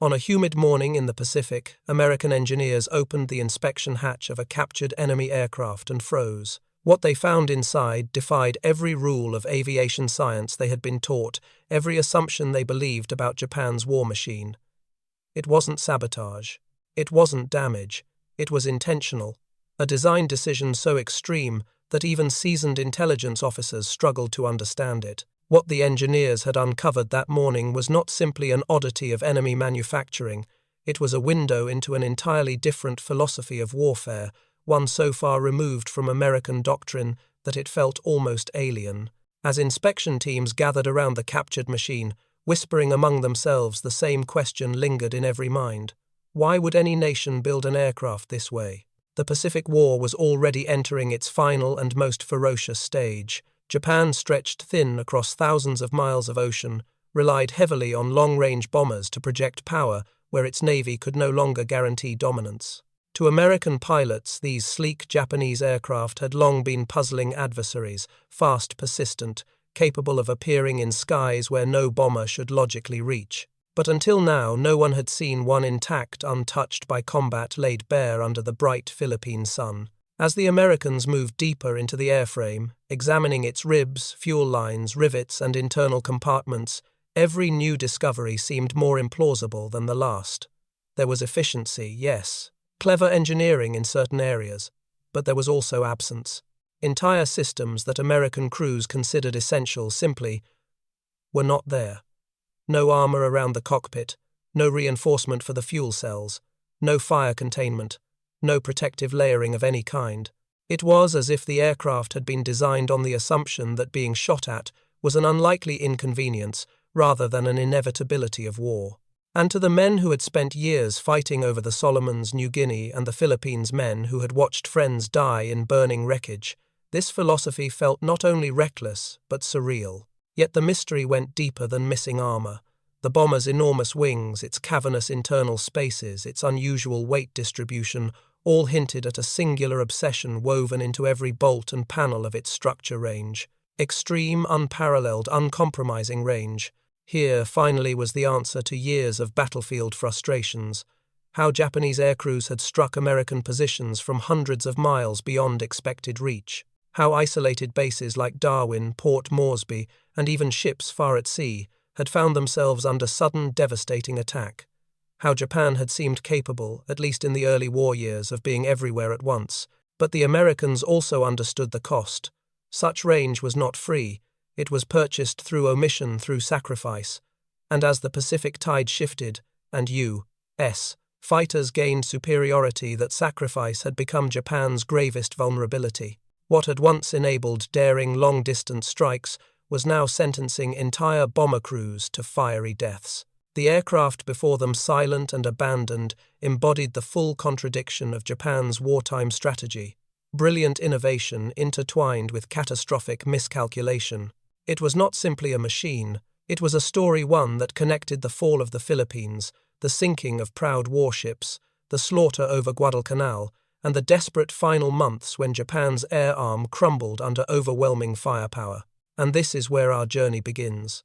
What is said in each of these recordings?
On a humid morning in the Pacific, American engineers opened the inspection hatch of a captured enemy aircraft and froze. What they found inside defied every rule of aviation science they had been taught, every assumption they believed about Japan's war machine. It wasn't sabotage. It wasn't damage. It was intentional. A design decision so extreme that even seasoned intelligence officers struggled to understand it. What the engineers had uncovered that morning was not simply an oddity of enemy manufacturing. It was a window into an entirely different philosophy of warfare, one so far removed from American doctrine that it felt almost alien. As inspection teams gathered around the captured machine, whispering among themselves, the same question lingered in every mind. Why would any nation build an aircraft this way? The Pacific War was already entering its final and most ferocious stage. Japan, stretched thin across thousands of miles of ocean, relied heavily on long-range bombers to project power where its navy could no longer guarantee dominance. To American pilots, these sleek Japanese aircraft had long been puzzling adversaries, fast, persistent, capable of appearing in skies where no bomber should logically reach. But until now, no one had seen one intact, untouched by combat, laid bare under the bright Philippine sun. As the Americans moved deeper into the airframe, examining its ribs, fuel lines, rivets, and internal compartments, every new discovery seemed more implausible than the last. There was efficiency, yes, clever engineering in certain areas, but there was also absence. Entire systems that American crews considered essential simply were not there. No armor around the cockpit, no reinforcement for the fuel cells, no fire containment, no protective layering of any kind. It was as if the aircraft had been designed on the assumption that being shot at was an unlikely inconvenience rather than an inevitability of war. And to the men who had spent years fighting over the Solomons, New Guinea, and the Philippines, men who had watched friends die in burning wreckage, this philosophy felt not only reckless but surreal. Yet the mystery went deeper than missing armor. The bomber's enormous wings, its cavernous internal spaces, its unusual weight distribution, all hinted at a singular obsession woven into every bolt and panel of its structure range. Extreme, unparalleled, uncompromising range. Here, finally, was the answer to years of battlefield frustrations. How Japanese aircrews had struck American positions from hundreds of miles beyond expected reach. How isolated bases like Darwin, Port Moresby, and even ships far at sea had found themselves under sudden, devastating attack. How Japan had seemed capable, at least in the early war years, of being everywhere at once. But the Americans also understood the cost. Such range was not free. It was purchased through omission, through sacrifice. And as the Pacific tide shifted, and U.S. fighters gained superiority, that sacrifice had become Japan's gravest vulnerability. What had once enabled daring long-distance strikes was now sentencing entire bomber crews to fiery deaths. The aircraft before them, silent and abandoned, embodied the full contradiction of Japan's wartime strategy. Brilliant innovation intertwined with catastrophic miscalculation. It was not simply a machine. It was a story, one that connected the fall of the Philippines, the sinking of proud warships, the slaughter over Guadalcanal, and the desperate final months when Japan's air arm crumbled under overwhelming firepower. And this is where our journey begins.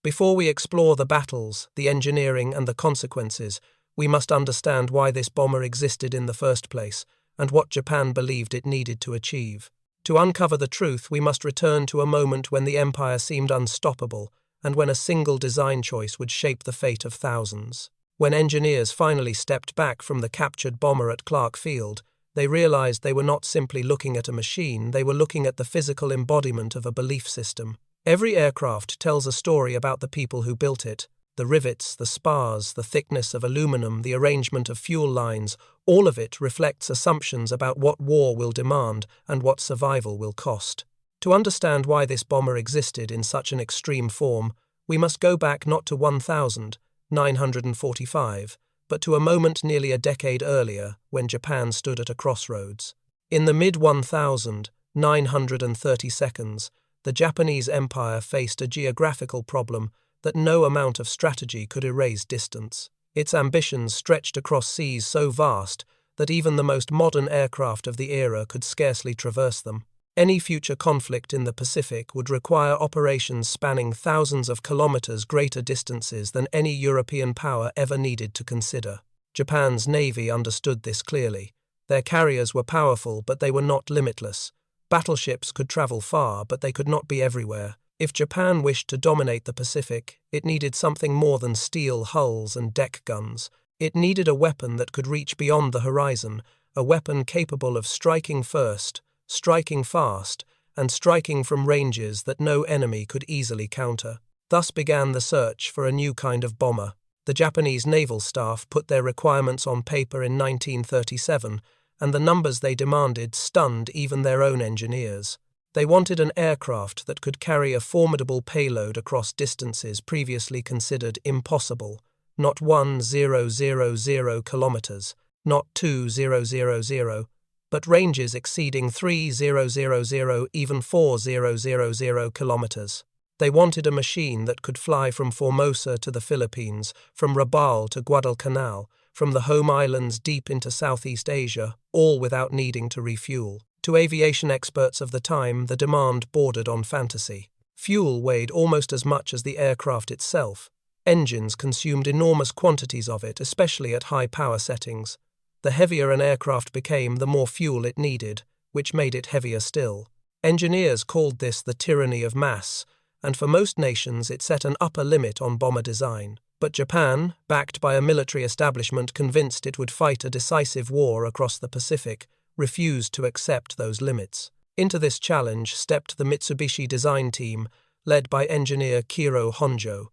Before we explore the battles, the engineering, and the consequences, we must understand why this bomber existed in the first place, and what Japan believed it needed to achieve. To uncover the truth, we must return to a moment when the empire seemed unstoppable, and when a single design choice would shape the fate of thousands. When engineers finally stepped back from the captured bomber at Clark Field, they realized they were not simply looking at a machine, they were looking at the physical embodiment of a belief system. Every aircraft tells a story about the people who built it. The rivets, the spars, the thickness of aluminum, the arrangement of fuel lines, all of it reflects assumptions about what war will demand and what survival will cost. To understand why this bomber existed in such an extreme form, we must go back not to 1945, but to a moment nearly a decade earlier when Japan stood at a crossroads. In the mid-1930s, the Japanese Empire faced a geographical problem that no amount of strategy could erase distance. Its ambitions stretched across seas so vast that even the most modern aircraft of the era could scarcely traverse them. Any future conflict in the Pacific would require operations spanning thousands of kilometers greater distances than any European power ever needed to consider. Japan's navy understood this clearly. Their carriers were powerful, but they were not limitless. Battleships could travel far, but they could not be everywhere. If Japan wished to dominate the Pacific, it needed something more than steel hulls and deck guns. It needed a weapon that could reach beyond the horizon, a weapon capable of striking first, striking fast, and striking from ranges that no enemy could easily counter. Thus began the search for a new kind of bomber. The Japanese naval staff put their requirements on paper in 1937, and the numbers they demanded stunned even their own engineers. They wanted an aircraft that could carry a formidable payload across distances previously considered impossible, not 1,000 kilometers, not 2,000, but ranges exceeding 3,000, even 4,000 kilometers. They wanted a machine that could fly from Formosa to the Philippines, from Rabaul to Guadalcanal, from the home islands deep into Southeast Asia, all without needing to refuel. To aviation experts of the time, the demand bordered on fantasy. Fuel weighed almost as much as the aircraft itself. Engines consumed enormous quantities of it, especially at high power settings. The heavier an aircraft became, the more fuel it needed, which made it heavier still. Engineers called this the tyranny of mass, and for most nations it set an upper limit on bomber design. But Japan, backed by a military establishment convinced it would fight a decisive war across the Pacific, refused to accept those limits. Into this challenge stepped the Mitsubishi design team, led by engineer Kiro Honjo.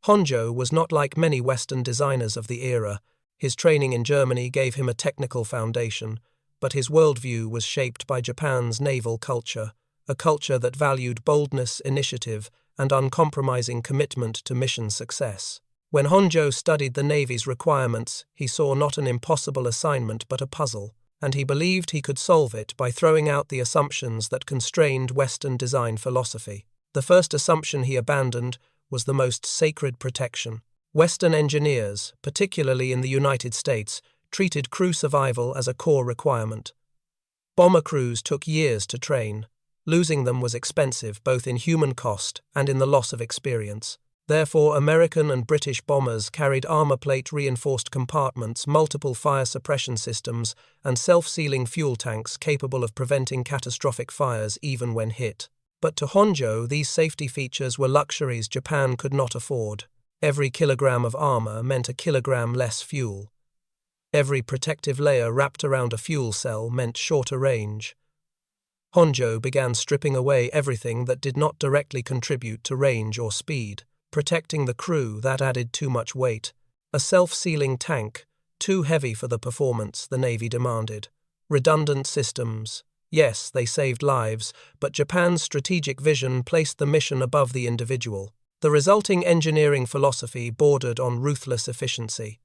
Honjo was not like many Western designers of the era. His training in Germany gave him a technical foundation, but his worldview was shaped by Japan's naval culture, a culture that valued boldness, initiative, and uncompromising commitment to mission success. When Honjo studied the Navy's requirements, he saw not an impossible assignment but a puzzle, and he believed he could solve it by throwing out the assumptions that constrained Western design philosophy. The first assumption he abandoned was the most sacred protection. Western engineers, particularly in the United States, treated crew survival as a core requirement. Bomber crews took years to train. Losing them was expensive both in human cost and in the loss of experience. Therefore, American and British bombers carried armor plate reinforced compartments, multiple fire suppression systems, and self-sealing fuel tanks capable of preventing catastrophic fires even when hit. But to Honjo, these safety features were luxuries Japan could not afford. Every kilogram of armor meant a kilogram less fuel. Every protective layer wrapped around a fuel cell meant shorter range. Honjo began stripping away everything that did not directly contribute to range or speed. Protecting the crew, that added too much weight. A self-sealing tank, too heavy for the performance the Navy demanded. Redundant systems. Yes, they saved lives, but Japan's strategic vision placed the mission above the individual. The resulting engineering philosophy bordered on ruthless efficiency.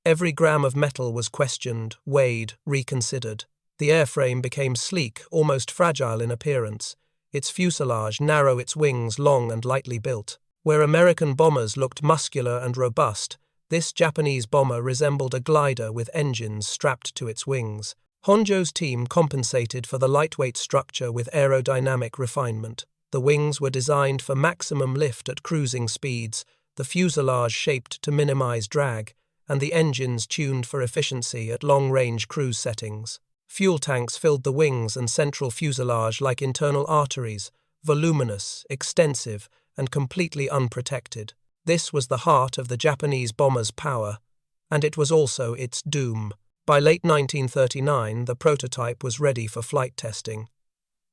Every gram of metal was questioned, weighed, reconsidered. The airframe became sleek, almost fragile in appearance. Its fuselage narrow, its wings long and lightly built. Where American bombers looked muscular and robust, this Japanese bomber resembled a glider with engines strapped to its wings. Honjo's team compensated for the lightweight structure with aerodynamic refinement. The wings were designed for maximum lift at cruising speeds, the fuselage shaped to minimize drag, and the engines tuned for efficiency at long-range cruise settings. Fuel tanks filled the wings and central fuselage like internal arteries, voluminous, extensive, and completely unprotected. This was the heart of the Japanese bomber's power, and it was also its doom. By late 1939, the prototype was ready for flight testing.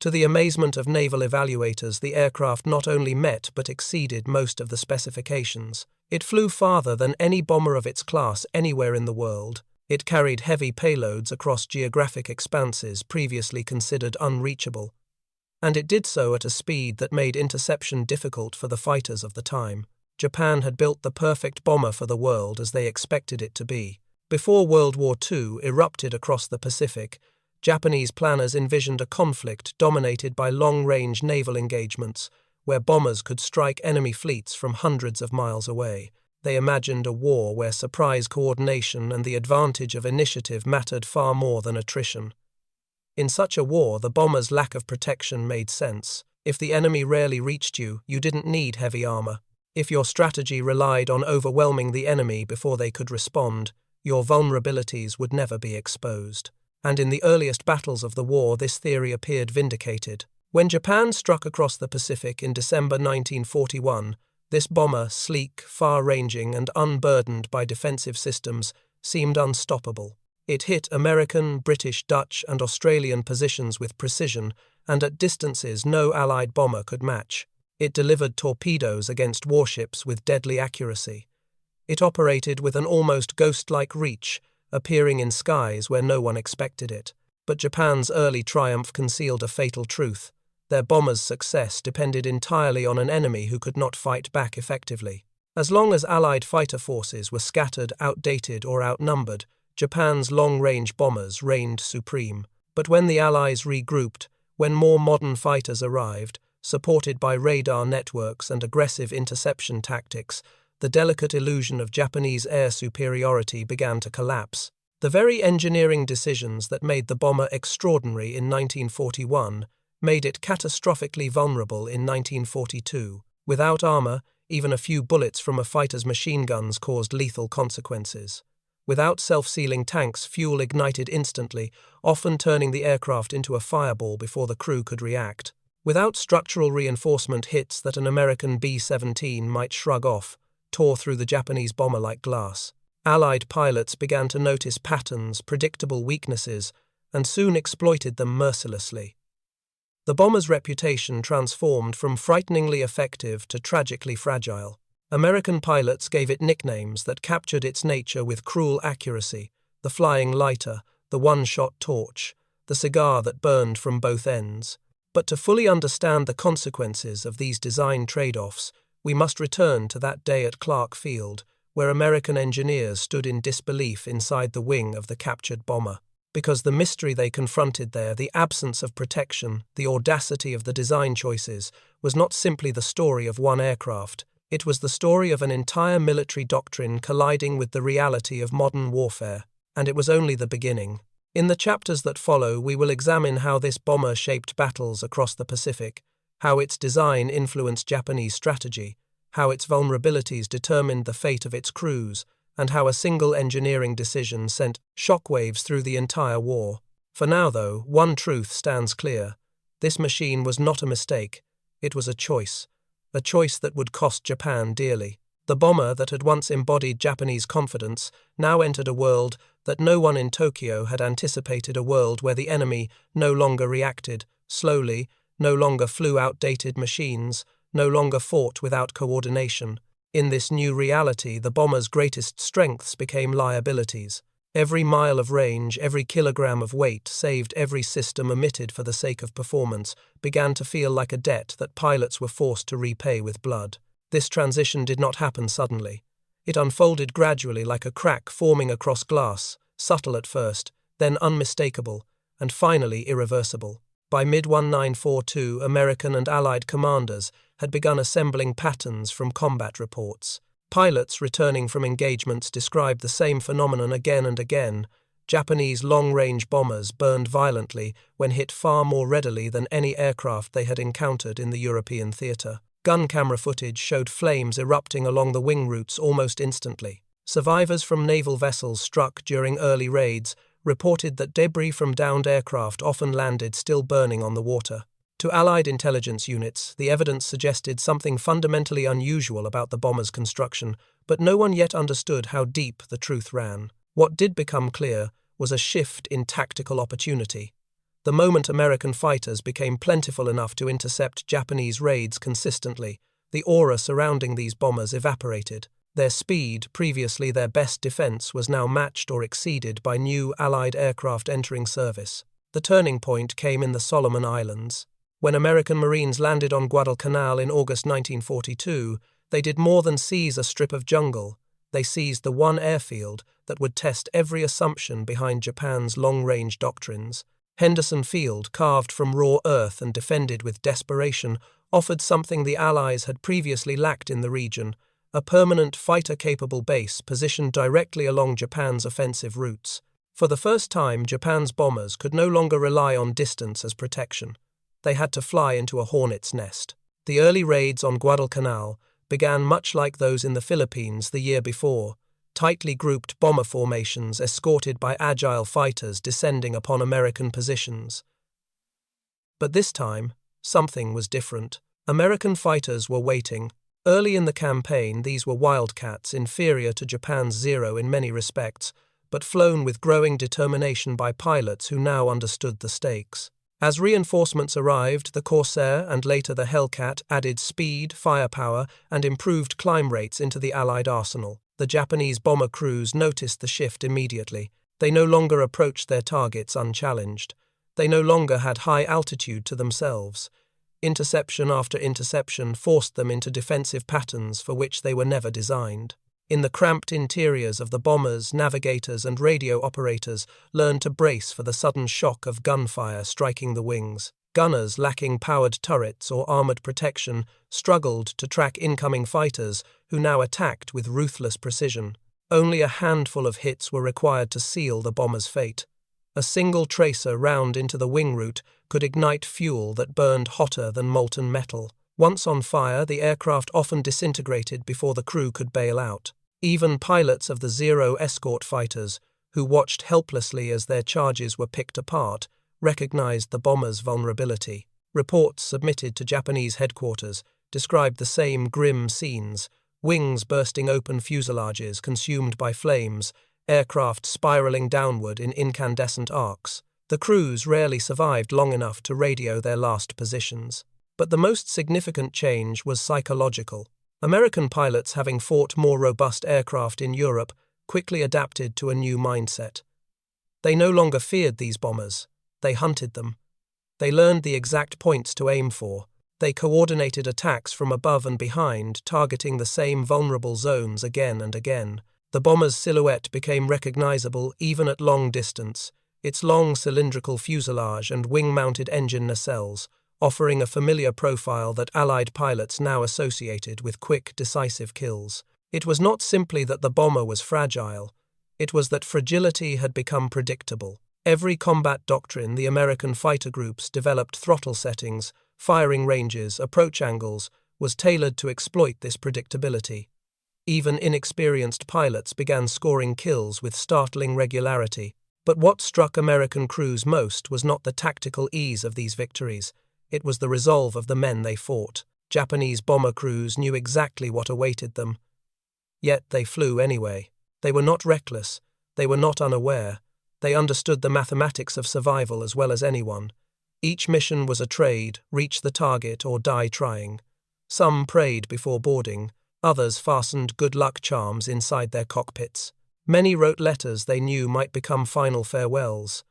To the amazement of naval evaluators, the aircraft not only met but exceeded most of the specifications. It flew farther than any bomber of its class anywhere in the world. It carried heavy payloads across geographic expanses previously considered unreachable, and it did so at a speed that made interception difficult for the fighters of the time. Japan had built the perfect bomber for the world as they expected it to be. Before World War II erupted across the Pacific, Japanese planners envisioned a conflict dominated by long-range naval engagements, where bombers could strike enemy fleets from hundreds of miles away. They imagined a war where surprise coordination and the advantage of initiative mattered far more than attrition. In such a war, the bomber's lack of protection made sense. If the enemy rarely reached you, you didn't need heavy armor. If your strategy relied on overwhelming the enemy before they could respond, your vulnerabilities would never be exposed. And in the earliest battles of the war, this theory appeared vindicated. When Japan struck across the Pacific in December 1941, this bomber, sleek, far-ranging, and unburdened by defensive systems, seemed unstoppable. It hit American, British, Dutch, and Australian positions with precision, and at distances no Allied bomber could match. It delivered torpedoes against warships with deadly accuracy. It operated with an almost ghost-like reach, appearing in skies where no one expected it. But Japan's early triumph concealed a fatal truth. Their bombers' success depended entirely on an enemy who could not fight back effectively. As long as Allied fighter forces were scattered, outdated, or outnumbered, Japan's long-range bombers reigned supreme. But when the Allies regrouped, when more modern fighters arrived, supported by radar networks and aggressive interception tactics, the delicate illusion of Japanese air superiority began to collapse. The very engineering decisions that made the bomber extraordinary in 1941 made it catastrophically vulnerable in 1942. Without armor, even a few bullets from a fighter's machine guns caused lethal consequences. Without self-sealing tanks, fuel ignited instantly, often turning the aircraft into a fireball before the crew could react. Without structural reinforcement, hits that an American B-17 might shrug off tore through the Japanese bomber like glass. Allied pilots began to notice patterns, predictable weaknesses, and soon exploited them mercilessly. The bomber's reputation transformed from frighteningly effective to tragically fragile. American pilots gave it nicknames that captured its nature with cruel accuracy: the flying lighter, the one-shot torch, the cigar that burned from both ends. But to fully understand the consequences of these design trade-offs, we must return to that day at Clark Field, where American engineers stood in disbelief inside the wing of the captured bomber. Because the mystery they confronted there, the absence of protection, the audacity of the design choices, was not simply the story of one aircraft. It was the story of an entire military doctrine colliding with the reality of modern warfare. And it was only the beginning. In the chapters that follow, we will examine how this bomber shaped battles across the Pacific, how its design influenced Japanese strategy, how its vulnerabilities determined the fate of its crews, and how a single engineering decision sent shockwaves through the entire war. For now, though, one truth stands clear. This machine was not a mistake. It was a choice that would cost Japan dearly. The bomber that had once embodied Japanese confidence now entered a world that no one in Tokyo had anticipated, a world where the enemy no longer reacted slowly, no longer flew outdated machines, no longer fought without coordination. In this new reality, the bomber's greatest strengths became liabilities. Every mile of range, every kilogram of weight, saved every system omitted for the sake of performance, began to feel like a debt that pilots were forced to repay with blood. This transition did not happen suddenly. It unfolded gradually, like a crack forming across glass, subtle at first, then unmistakable, and finally irreversible. By mid-1942, American and Allied commanders had begun assembling patterns from combat reports. Pilots returning from engagements described the same phenomenon again and again. Japanese long-range bombers burned violently when hit far more readily than any aircraft they had encountered in the European theater. Gun camera footage showed flames erupting along the wing routes almost instantly. Survivors from naval vessels struck during early raids reported that debris from downed aircraft often landed still burning on the water. To Allied intelligence units, the evidence suggested something fundamentally unusual about the bomber's construction, but no one yet understood how deep the truth ran. What did become clear was a shift in tactical opportunity. The moment American fighters became plentiful enough to intercept Japanese raids consistently, the aura surrounding these bombers evaporated. Their speed, previously their best defense, was now matched or exceeded by new Allied aircraft entering service. The turning point came in the Solomon Islands. When American Marines landed on Guadalcanal in August 1942, they did more than seize a strip of jungle. They seized the one airfield that would test every assumption behind Japan's long-range doctrines. Henderson Field, carved from raw earth and defended with desperation, offered something the Allies had previously lacked in the region: a permanent fighter-capable base positioned directly along Japan's offensive routes. For the first time, Japan's bombers could no longer rely on distance as protection. They had to fly into a hornet's nest. The early raids on Guadalcanal began much like those in the Philippines the year before, tightly grouped bomber formations escorted by agile fighters descending upon American positions. But this time, something was different. American fighters were waiting. Early in the campaign, these were wildcats, inferior to Japan's Zero in many respects, but flown with growing determination by pilots who now understood the stakes. As reinforcements arrived, the Corsair and later the Hellcat added speed, firepower, and improved climb rates into the Allied arsenal. The Japanese bomber crews noticed the shift immediately. They no longer approached their targets unchallenged. They no longer had high altitude to themselves. Interception after interception forced them into defensive patterns for which they were never designed. In the cramped interiors of the bombers, navigators and radio operators learned to brace for the sudden shock of gunfire striking the wings. Gunners lacking powered turrets or armored protection struggled to track incoming fighters who now attacked with ruthless precision. Only a handful of hits were required to seal the bomber's fate. A single tracer round into the wing root could ignite fuel that burned hotter than molten metal. Once on fire, the aircraft often disintegrated before the crew could bail out. Even pilots of the Zero escort fighters, who watched helplessly as their charges were picked apart, recognized the bomber's vulnerability. Reports submitted to Japanese headquarters described the same grim scenes: wings bursting open, fuselages consumed by flames, aircraft spiraling downward in incandescent arcs. The crews rarely survived long enough to radio their last positions. But the most significant change was psychological. American pilots, having fought more robust aircraft in Europe, quickly adapted to a new mindset. They no longer feared these bombers. They hunted them. They learned the exact points to aim for. They coordinated attacks from above and behind, targeting the same vulnerable zones again and again. The bomber's silhouette became recognizable even at long distance, its long cylindrical fuselage and wing-mounted engine nacelles, offering a familiar profile that Allied pilots now associated with quick, decisive kills. It was not simply that the bomber was fragile, it was that fragility had become predictable. Every combat doctrine the American fighter groups developed, throttle settings, firing ranges, approach angles, was tailored to exploit this predictability. Even inexperienced pilots began scoring kills with startling regularity. But what struck American crews most was not the tactical ease of these victories. It was the resolve of the men they fought. Japanese bomber crews knew exactly what awaited them. Yet they flew anyway. They were not reckless. They were not unaware. They understood the mathematics of survival as well as anyone. Each mission was a trade: reach the target or die trying. Some prayed before boarding. Others fastened good luck charms inside their cockpits. Many wrote letters they knew might become final farewells.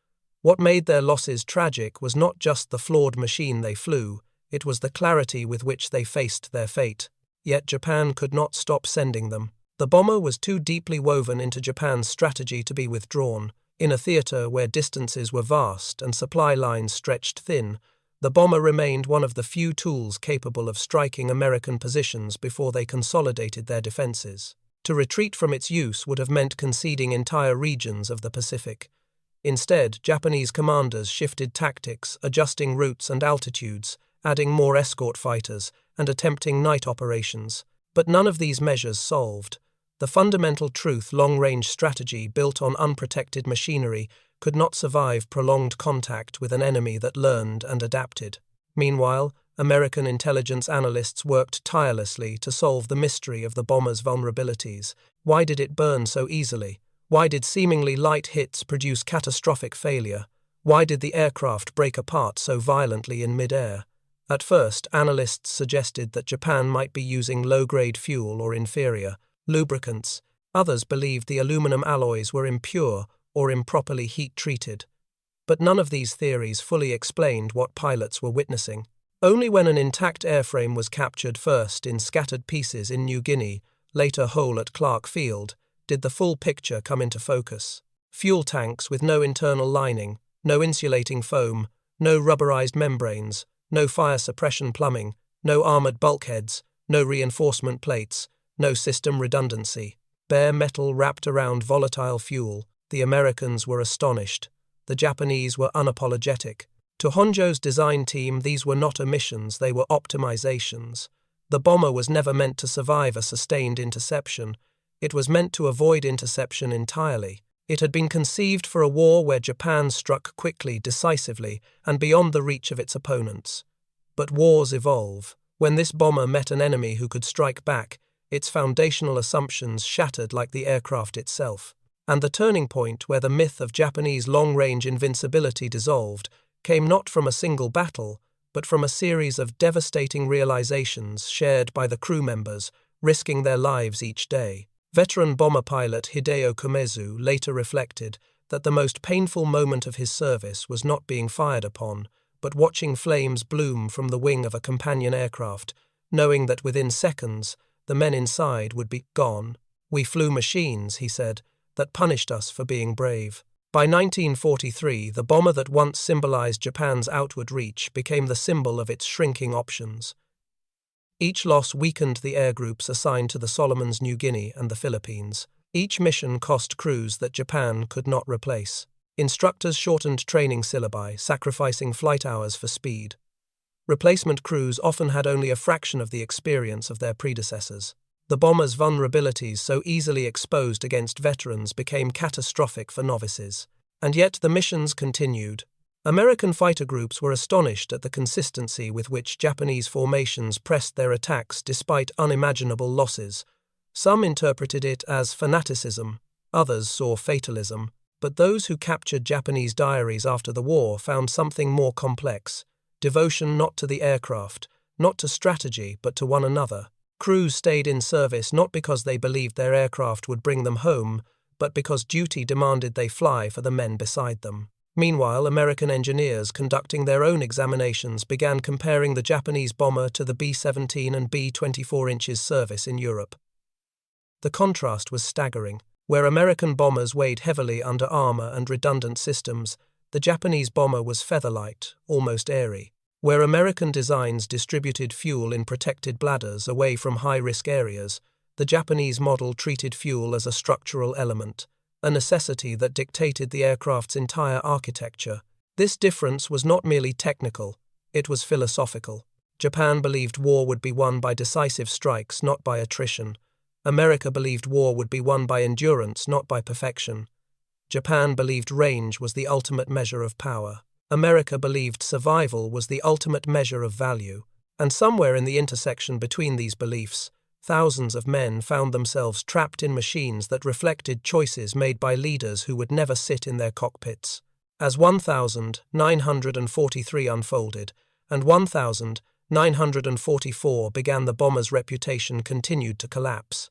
What made their losses tragic was not just the flawed machine they flew, it was the clarity with which they faced their fate. Yet Japan could not stop sending them. The bomber was too deeply woven into Japan's strategy to be withdrawn. In a theater where distances were vast and supply lines stretched thin, the bomber remained one of the few tools capable of striking American positions before they consolidated their defenses. To retreat from its use would have meant conceding entire regions of the Pacific. Instead, Japanese commanders shifted tactics, adjusting routes and altitudes, adding more escort fighters, and attempting night operations. But none of these measures solved. The fundamental truth: long-range strategy built on unprotected machinery could not survive prolonged contact with an enemy that learned and adapted. Meanwhile, American intelligence analysts worked tirelessly to solve the mystery of the bomber's vulnerabilities. Why did it burn so easily? Why did seemingly light hits produce catastrophic failure? Why did the aircraft break apart so violently in mid-air? At first, analysts suggested that Japan might be using low-grade fuel or inferior lubricants. Others believed the aluminum alloys were impure or improperly heat-treated. But none of these theories fully explained what pilots were witnessing. Only when an intact airframe was captured, first in scattered pieces in New Guinea, later whole at Clark Field, did the full picture come into focus. Fuel tanks with no internal lining, no insulating foam, no rubberized membranes, no fire suppression plumbing, no armored bulkheads, no reinforcement plates, no system redundancy. Bare metal wrapped around volatile fuel, The Americans were astonished. The Japanese were unapologetic. To Honjo's design team, these were not omissions, they were optimizations. The bomber was never meant to survive a sustained interception. It was meant to avoid interception entirely. It had been conceived for a war where Japan struck quickly, decisively, and beyond the reach of its opponents. But wars evolve. When this bomber met an enemy who could strike back, its foundational assumptions shattered like the aircraft itself. And the turning point where the myth of Japanese long-range invincibility dissolved came not from a single battle, but from a series of devastating realizations shared by the crew members, risking their lives each day. Veteran bomber pilot Hideo Komezu later reflected that the most painful moment of his service was not being fired upon, but watching flames bloom from the wing of a companion aircraft, knowing that within seconds the men inside would be gone. "We flew machines," he said, "that punished us for being brave." By 1943, the bomber that once symbolized Japan's outward reach became the symbol of its shrinking options. Each loss weakened the air groups assigned to the Solomons, New Guinea, and the Philippines. Each mission cost crews that Japan could not replace. Instructors shortened training syllabi, sacrificing flight hours for speed. Replacement crews often had only a fraction of the experience of their predecessors. The bomber's vulnerabilities, so easily exposed against veterans, became catastrophic for novices. And yet the missions continued. American fighter groups were astonished at the consistency with which Japanese formations pressed their attacks despite unimaginable losses. Some interpreted it as fanaticism, others saw fatalism, but those who captured Japanese diaries after the war found something more complex: devotion not to the aircraft, not to strategy, but to one another. Crews stayed in service not because they believed their aircraft would bring them home, but because duty demanded they fly for the men beside them. Meanwhile, American engineers conducting their own examinations began comparing the Japanese bomber to the B-17 and B-24 inches service in Europe. The contrast was staggering. Where American bombers weighed heavily under armor and redundant systems, the Japanese bomber was featherlight, almost airy. Where American designs distributed fuel in protected bladders away from high-risk areas, the Japanese model treated fuel as a structural element, a necessity that dictated the aircraft's entire architecture. This difference was not merely technical, it was philosophical. Japan believed war would be won by decisive strikes, not by attrition. America believed war would be won by endurance, not by perfection. Japan believed range was the ultimate measure of power. America believed survival was the ultimate measure of value. And somewhere in the intersection between these beliefs, thousands of men found themselves trapped in machines that reflected choices made by leaders who would never sit in their cockpits. As 1943 unfolded, and 1944 began, the bomber's reputation continued to collapse.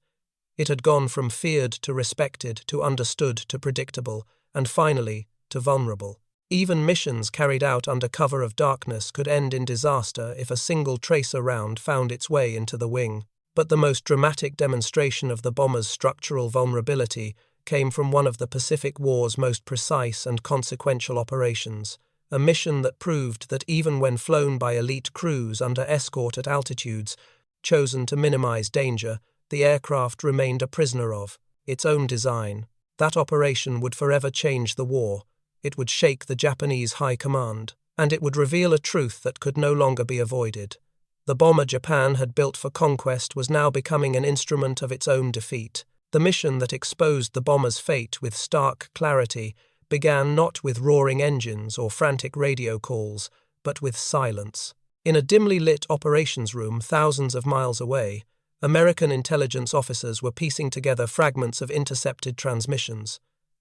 It had gone from feared to respected, to understood to predictable, and finally to vulnerable. Even missions carried out under cover of darkness could end in disaster if a single tracer round found its way into the wing. But the most dramatic demonstration of the bomber's structural vulnerability came from one of the Pacific War's most precise and consequential operations, a mission that proved that even when flown by elite crews under escort at altitudes chosen to minimize danger, the aircraft remained a prisoner of its own design. That operation would forever change the war. It would shake the Japanese high command, and it would reveal a truth that could no longer be avoided. The bomber Japan had built for conquest was now becoming an instrument of its own defeat. The mission that exposed the bomber's fate with stark clarity began not with roaring engines or frantic radio calls, but with silence. In a dimly lit operations room thousands of miles away, American intelligence officers were piecing together fragments of intercepted transmissions.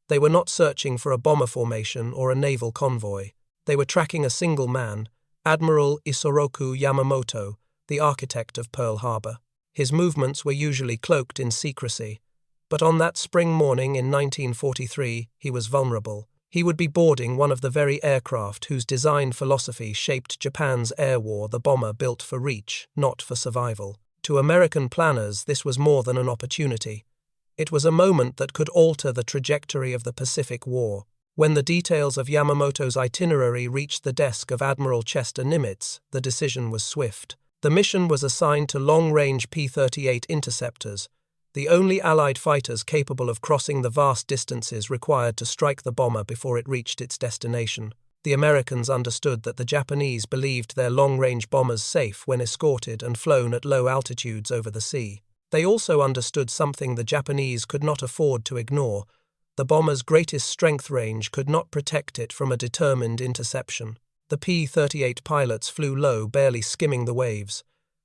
They were not searching for a bomber formation or a naval convoy. They were tracking a single man, Admiral Isoroku Yamamoto, the architect of Pearl Harbor. His movements were usually cloaked in secrecy, but on that spring morning in 1943, he was vulnerable. He would be boarding one of the very aircraft whose design philosophy shaped Japan's air war, the bomber built for reach, not for survival. To American planners, this was more than an opportunity. It was a moment that could alter the trajectory of the Pacific War. When the details of Yamamoto's itinerary reached the desk of Admiral Chester Nimitz, the decision was swift. The mission was assigned to long-range P-38 interceptors, the only Allied fighters capable of crossing the vast distances required to strike the bomber before it reached its destination. The Americans understood that the Japanese believed their long-range bombers safe when escorted and flown at low altitudes over the sea. They also understood something the Japanese could not afford to ignore. The bomber's greatest strength range could not protect it from a determined interception. The P-38 pilots flew low, barely skimming the waves.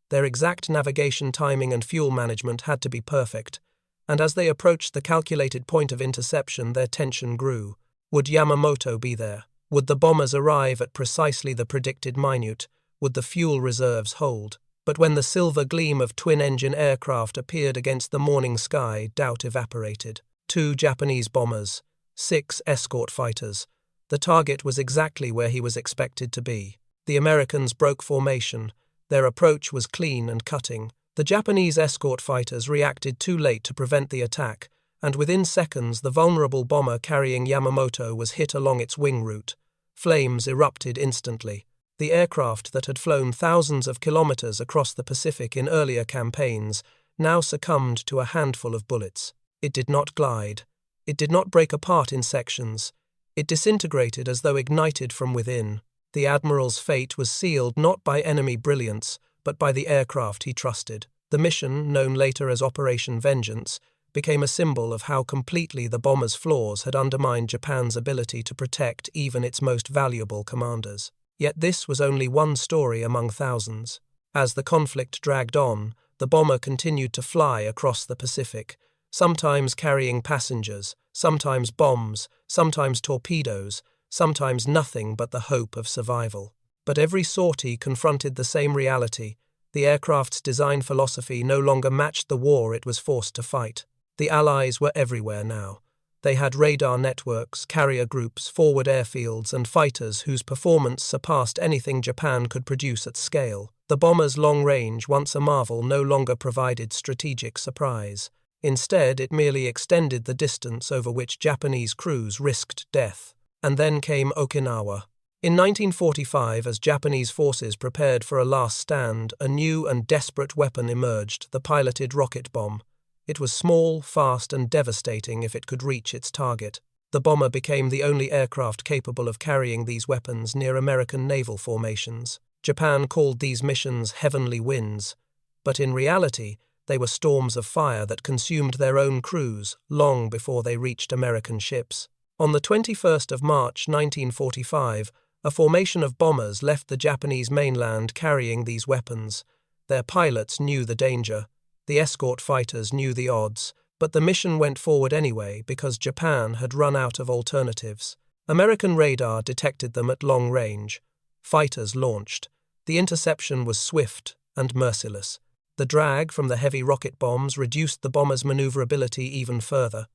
Their exact navigation timing and fuel management had to be perfect, and as they approached the calculated point of interception, their tension grew. Would Yamamoto be there? Would the bombers arrive at precisely the predicted minute? Would the fuel reserves hold? But when the silver gleam of twin-engine aircraft appeared against the morning sky, doubt evaporated. 2 Japanese bombers, 6 escort fighters. The target was exactly where he was expected to be. The Americans broke formation. Their approach was clean and cutting. The Japanese escort fighters reacted too late to prevent the attack, and within seconds the vulnerable bomber carrying Yamamoto was hit along its wing route. Flames erupted instantly. The aircraft that had flown thousands of kilometers across the Pacific in earlier campaigns now succumbed to a handful of bullets. It did not glide. It did not break apart in sections. It disintegrated as though ignited from within. The Admiral's fate was sealed not by enemy brilliance, but by the aircraft he trusted. The mission, known later as Operation Vengeance, became a symbol of how completely the bomber's flaws had undermined Japan's ability to protect even its most valuable commanders. Yet this was only one story among thousands. As the conflict dragged on, the bomber continued to fly across the Pacific, sometimes carrying passengers, sometimes bombs, sometimes torpedoes, sometimes nothing but the hope of survival. But every sortie confronted the same reality. The aircraft's design philosophy no longer matched the war it was forced to fight. The Allies were everywhere now. They had radar networks, carrier groups, forward airfields, and fighters whose performance surpassed anything Japan could produce at scale. The bomber's long range, once a marvel, no longer provided strategic surprise. Instead, it merely extended the distance over which Japanese crews risked death. And then came Okinawa. In 1945, as Japanese forces prepared for a last stand, a new and desperate weapon emerged, the piloted rocket bomb. It was small, fast, and devastating if it could reach its target. The bomber became the only aircraft capable of carrying these weapons near American naval formations. Japan called these missions heavenly winds, but in reality, they were storms of fire that consumed their own crews long before they reached American ships. On the 21st of March 1945, a formation of bombers left the Japanese mainland carrying these weapons. Their pilots knew the danger. The escort fighters knew the odds, but the mission went forward anyway because Japan had run out of alternatives. American radar detected them at long range. Fighters launched. The interception was swift and merciless. The drag from the heavy rocket bombs reduced the bomber's maneuverability even further.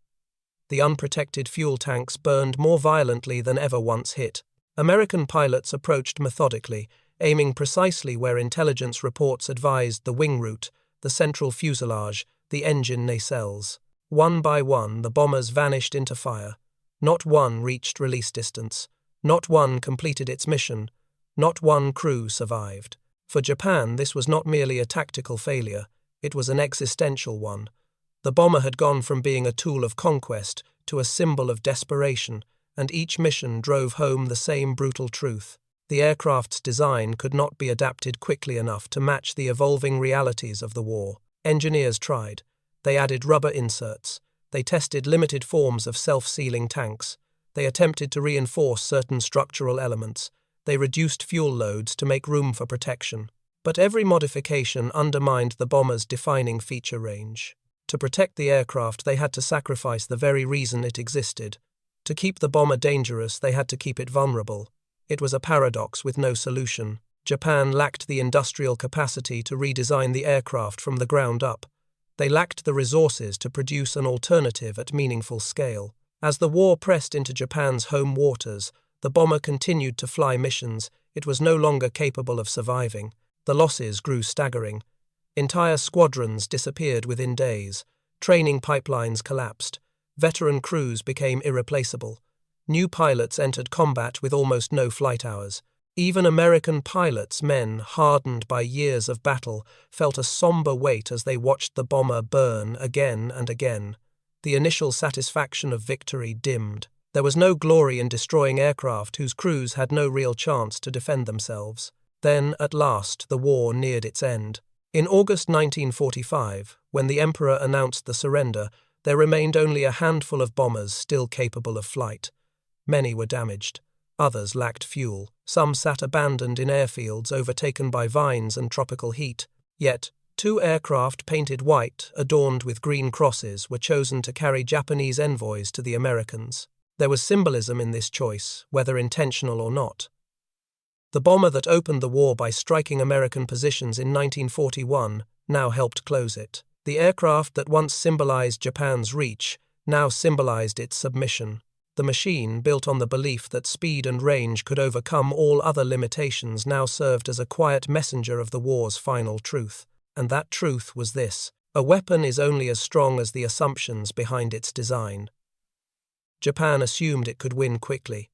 The unprotected fuel tanks burned more violently than ever once hit. American pilots approached methodically, aiming precisely where intelligence reports advised the wing route, the central fuselage, the engine nacelles. One by one, the bombers vanished into fire. Not one reached release distance. Not one completed its mission. Not one crew survived. For Japan, this was not merely a tactical failure. It was an existential one. The bomber had gone from being a tool of conquest to a symbol of desperation, and each mission drove home the same brutal truth. The aircraft's design could not be adapted quickly enough to match the evolving realities of the war. Engineers tried. They added rubber inserts. They tested limited forms of self-sealing tanks. They attempted to reinforce certain structural elements. They reduced fuel loads to make room for protection. But every modification undermined the bomber's defining feature range. To protect the aircraft, they had to sacrifice the very reason it existed. To keep the bomber dangerous, they had to keep it vulnerable. It was a paradox with no solution. Japan lacked the industrial capacity to redesign the aircraft from the ground up. They lacked the resources to produce an alternative at meaningful scale. As the war pressed into Japan's home waters, the bomber continued to fly missions. It was no longer capable of surviving. The losses grew staggering. Entire squadrons disappeared within days. Training pipelines collapsed. Veteran crews became irreplaceable. New pilots entered combat with almost no flight hours. Even American pilots, men hardened by years of battle, felt a somber weight as they watched the bomber burn again and again. The initial satisfaction of victory dimmed. There was no glory in destroying aircraft whose crews had no real chance to defend themselves. Then, at last, the war neared its end. In August 1945, when the Emperor announced the surrender, there remained only a handful of bombers still capable of flight. Many were damaged. Others lacked fuel. Some sat abandoned in airfields overtaken by vines and tropical heat. Yet, 2 aircraft painted white, adorned with green crosses, were chosen to carry Japanese envoys to the Americans. There was symbolism in this choice, whether intentional or not. The bomber that opened the war by striking American positions in 1941 now helped close it. The aircraft that once symbolized Japan's reach now symbolized its submission. The machine, built on the belief that speed and range could overcome all other limitations, now served as a quiet messenger of the war's final truth. And that truth was this: a weapon is only as strong as the assumptions behind its design. Japan assumed it could win quickly.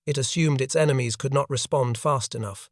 It assumed its enemies could not respond fast enough.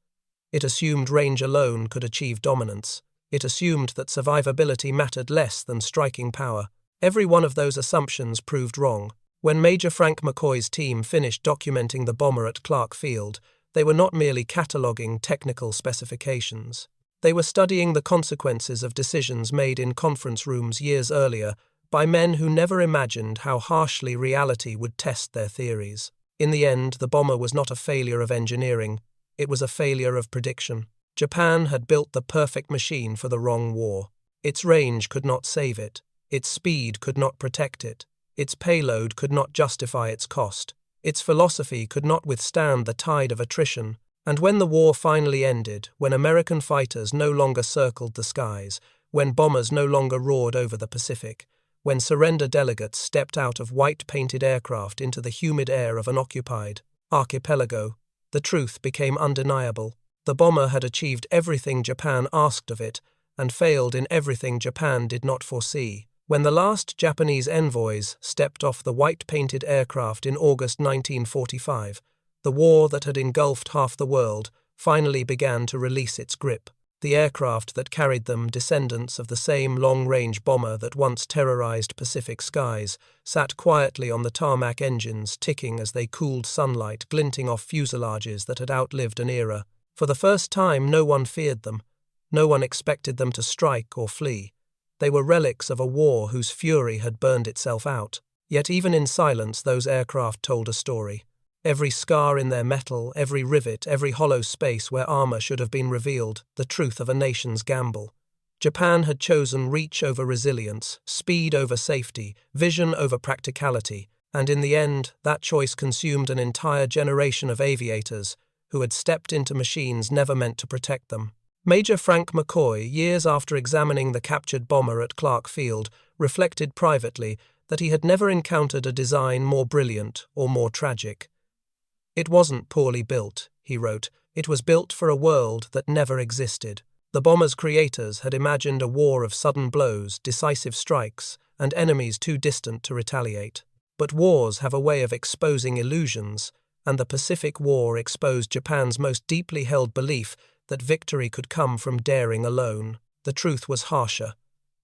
It assumed range alone could achieve dominance. It assumed that survivability mattered less than striking power. Every one of those assumptions proved wrong. When Major Frank McCoy's team finished documenting the bomber at Clark Field, they were not merely cataloguing technical specifications. They were studying the consequences of decisions made in conference rooms years earlier by men who never imagined how harshly reality would test their theories. In the end, the bomber was not a failure of engineering, it was a failure of prediction. Japan had built the perfect machine for the wrong war. Its range could not save it. Its speed could not protect it. Its payload could not justify its cost. Its philosophy could not withstand the tide of attrition. And when the war finally ended, when American fighters no longer circled the skies, when bombers no longer roared over the Pacific, when surrender delegates stepped out of white-painted aircraft into the humid air of an occupied archipelago, the truth became undeniable. The bomber had achieved everything Japan asked of it, and failed in everything Japan did not foresee. When the last Japanese envoys stepped off the white-painted aircraft in August 1945, the war that had engulfed half the world finally began to release its grip. The aircraft that carried them, descendants of the same long-range bomber that once terrorized Pacific skies, sat quietly on the tarmac, engines ticking as they cooled sunlight glinting off fuselages that had outlived an era. For the first time, no one feared them. No one expected them to strike or flee. They were relics of a war whose fury had burned itself out. Yet even in silence, those aircraft told a story. Every scar in their metal, every rivet, every hollow space where armor should have been revealed, the truth of a nation's gamble. Japan had chosen reach over resilience, speed over safety, vision over practicality, and in the end, that choice consumed an entire generation of aviators who had stepped into machines never meant to protect them. Major Frank McCoy, years after examining the captured bomber at Clark Field, reflected privately that he had never encountered a design more brilliant or more tragic. "It wasn't poorly built," he wrote. "It was built for a world that never existed." The bomber's creators had imagined a war of sudden blows, decisive strikes, and enemies too distant to retaliate. But wars have a way of exposing illusions, and the Pacific War exposed Japan's most deeply held belief that victory could come from daring alone. The truth was harsher.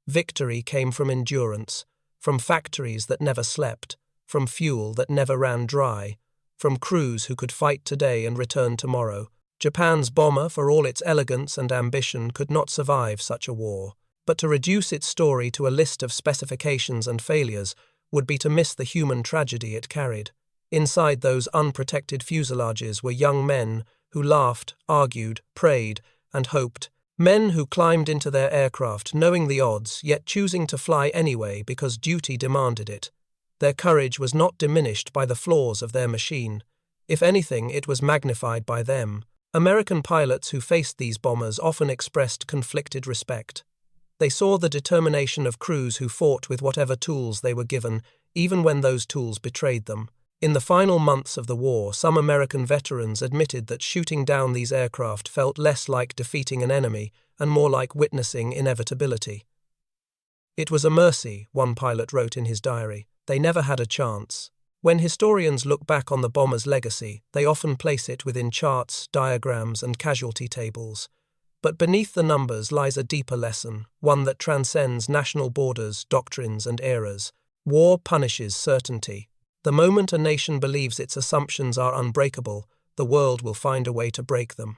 Victory came from endurance, from factories that never slept, from fuel that never ran dry, from crews who could fight today and return tomorrow. Japan's bomber, for all its elegance and ambition, could not survive such a war. But to reduce its story to a list of specifications and failures would be to miss the human tragedy it carried. Inside those unprotected fuselages were young men who laughed, argued, prayed, and hoped. Men who climbed into their aircraft knowing the odds, yet choosing to fly anyway because duty demanded it. Their courage was not diminished by the flaws of their machine. If anything, it was magnified by them. American pilots who faced these bombers often expressed conflicted respect. They saw the determination of crews who fought with whatever tools they were given, even when those tools betrayed them. In the final months of the war, some American veterans admitted that shooting down these aircraft felt less like defeating an enemy and more like witnessing inevitability. "It was a mercy," one pilot wrote in his diary. "They never had a chance. When historians look back on the bomber's legacy, they often place it within charts, diagrams, and casualty tables. But beneath the numbers lies a deeper lesson, one that transcends national borders, doctrines, and eras. War punishes certainty. The moment a nation believes its assumptions are unbreakable, the world will find a way to break them.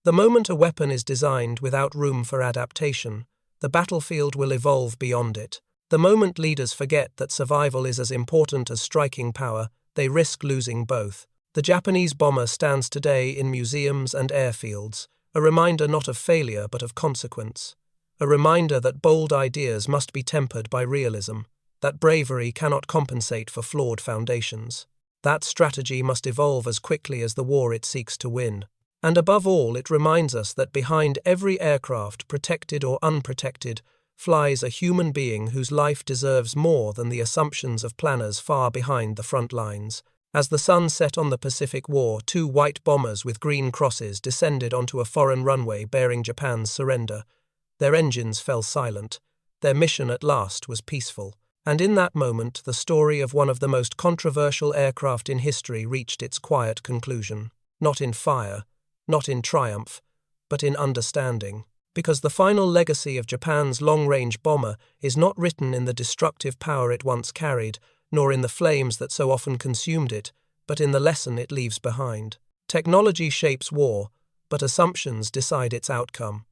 The moment a weapon is designed without room for adaptation, the battlefield will evolve beyond it. The moment leaders forget that survival is as important as striking power, they risk losing both. The Japanese bomber stands today in museums and airfields, a reminder not of failure but of consequence. A reminder that bold ideas must be tempered by realism, that bravery cannot compensate for flawed foundations. That strategy must evolve as quickly as the war it seeks to win. And above all, it reminds us that behind every aircraft, protected or unprotected, flies a human being whose life deserves more than the assumptions of planners far behind the front lines. As the sun set on the Pacific War, 2 white bombers with green crosses descended onto a foreign runway bearing Japan's surrender. Their engines fell silent. Their mission at last was peaceful. And in that moment, the story of one of the most controversial aircraft in history reached its quiet conclusion. Not in fire, not in triumph, but in understanding. Because the final legacy of Japan's long-range bomber is not written in the destructive power it once carried, nor in the flames that so often consumed it, but in the lesson it leaves behind. Technology shapes war, but assumptions decide its outcome.